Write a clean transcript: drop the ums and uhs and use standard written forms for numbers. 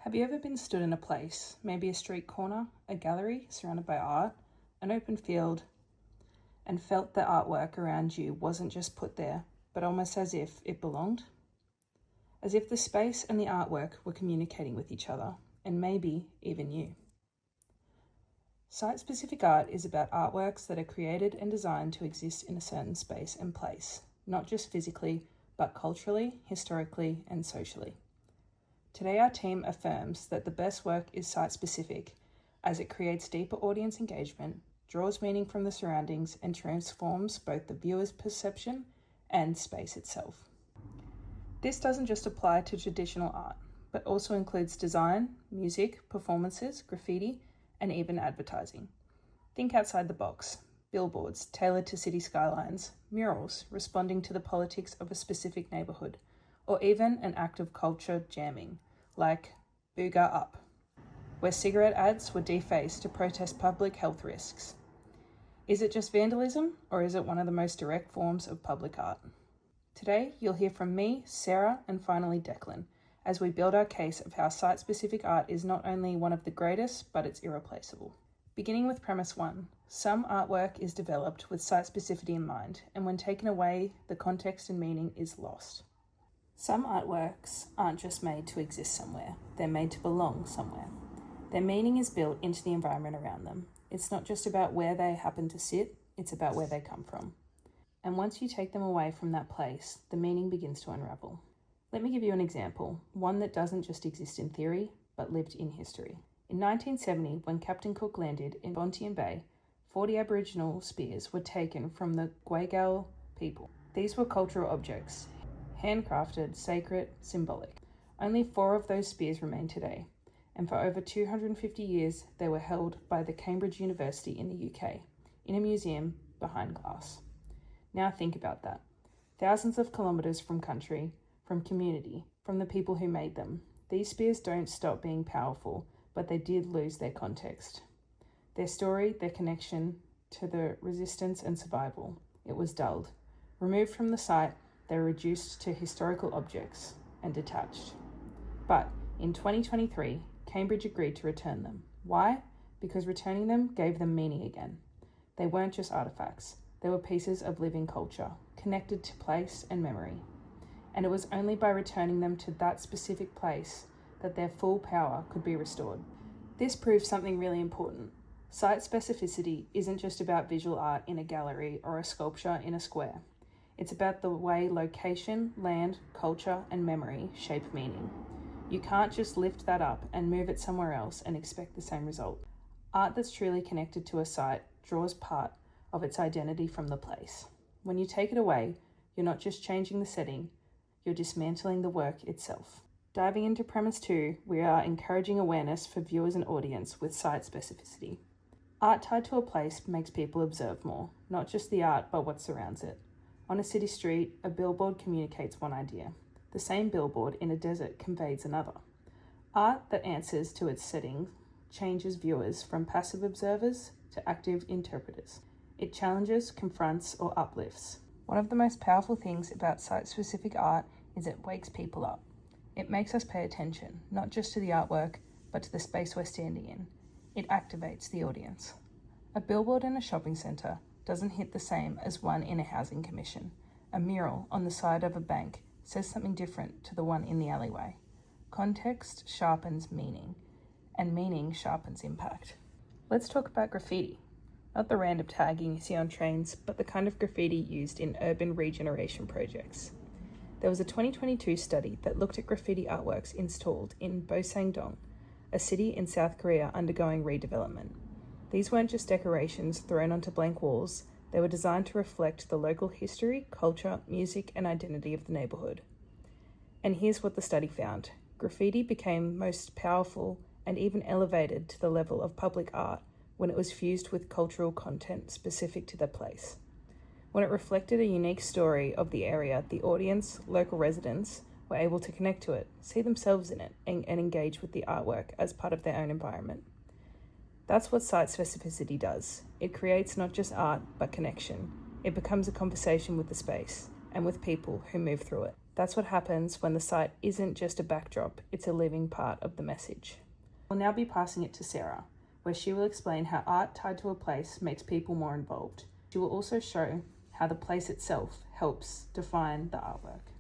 Have you ever been stood in a place, maybe a street corner, a gallery surrounded by art, an open field, and felt the artwork around you wasn't just put there, but almost as if it belonged? As if the space and the artwork were communicating with each other, and maybe even you. Site-specific art is about artworks that are created and designed to exist in a certain space and place, not just physically, but culturally, historically, and socially. Today, our team affirms that the best work is site-specific, as it creates deeper audience engagement, draws meaning from the surroundings, and transforms both the viewer's perception and space itself. This doesn't just apply to traditional art, but also includes design, music, performances, graffiti, and even advertising. Think outside the box. Billboards tailored to city skylines, murals responding to the politics of a specific neighborhood, or even an act of culture jamming, like Booga Up, where cigarette ads were defaced to protest public health risks. Is it just vandalism, or is it one of the most direct forms of public art? Today, you'll hear from me, Sarah, and finally Declan, as we build our case of how site-specific art is not only one of the greatest, but it's irreplaceable. Beginning with premise 1, some artwork is developed with site-specificity in mind, and when taken away, the context and meaning is lost. Some artworks aren't just made to exist somewhere, they're made to belong somewhere. Their meaning is built into the environment around them. It's not just about where they happen to sit, it's about where they come from. And once you take them away from that place, the meaning begins to unravel. Let me give you an example, one that doesn't just exist in theory, but lived in history. In 1970, when Captain Cook landed in Bonteham Bay, 40 Aboriginal spears were taken from the Gweagal people. These were cultural objects, handcrafted, sacred, symbolic. Only 4 of those spears remain today, and for over 250 years they were held by the Cambridge University in the UK, in a museum behind glass. Now think about that. Thousands of kilometres from country, from community, from the people who made them. These spears don't stop being powerful, but they did lose their context. Their story, their connection to the resistance and survival, it was dulled. Removed from the site, they were reduced to historical objects and detached. But in 2023, Cambridge agreed to return them. Why? Because returning them gave them meaning again. They weren't just artifacts, they were pieces of living culture, connected to place and memory. And it was only by returning them to that specific place that their full power could be restored. This proves something really important. Site specificity isn't just about visual art in a gallery or a sculpture in a square. It's about the way location, land, culture, and memory shape meaning. You can't just lift that up and move it somewhere else and expect the same result. Art that's truly connected to a site draws part of its identity from the place. When you take it away, you're not just changing the setting, you're dismantling the work itself. Diving into premise 2, we are encouraging awareness for viewers and audience with site specificity. Art tied to a place makes people observe more, not just the art, but what surrounds it. On a city street, a billboard communicates one idea. The same billboard in a desert conveys another. Art that answers to its setting changes viewers from passive observers to active interpreters. It challenges, confronts, or uplifts. One of the most powerful things about site-specific art is it wakes people up. It makes us pay attention, not just to the artwork, but to the space we're standing in. It activates the audience. A billboard in a shopping centre doesn't hit the same as one in a housing commission. A mural on the side of a bank says something different to the one in the alleyway. Context sharpens meaning, and meaning sharpens impact. Let's talk about graffiti. Not the random tagging you see on trains, but the kind of graffiti used in urban regeneration projects. There was a 2022 study that looked at graffiti artworks installed in Boseong-dong, a city in South Korea undergoing redevelopment. These weren't just decorations thrown onto blank walls, they were designed to reflect the local history, culture, music, and identity of the neighborhood. And here's what the study found. Graffiti became most powerful and even elevated to the level of public art when it was fused with cultural content specific to the place. When it reflected a unique story of the area, the audience, local residents, were able to connect to it, see themselves in it, and engage with the artwork as part of their own environment. That's what site specificity does. It creates not just art, but connection. It becomes a conversation with the space and with people who move through it. That's what happens when the site isn't just a backdrop, it's a living part of the message. We'll now be passing it to Sarah, where she will explain how art tied to a place makes people more involved. She will also show how the place itself helps define the artwork.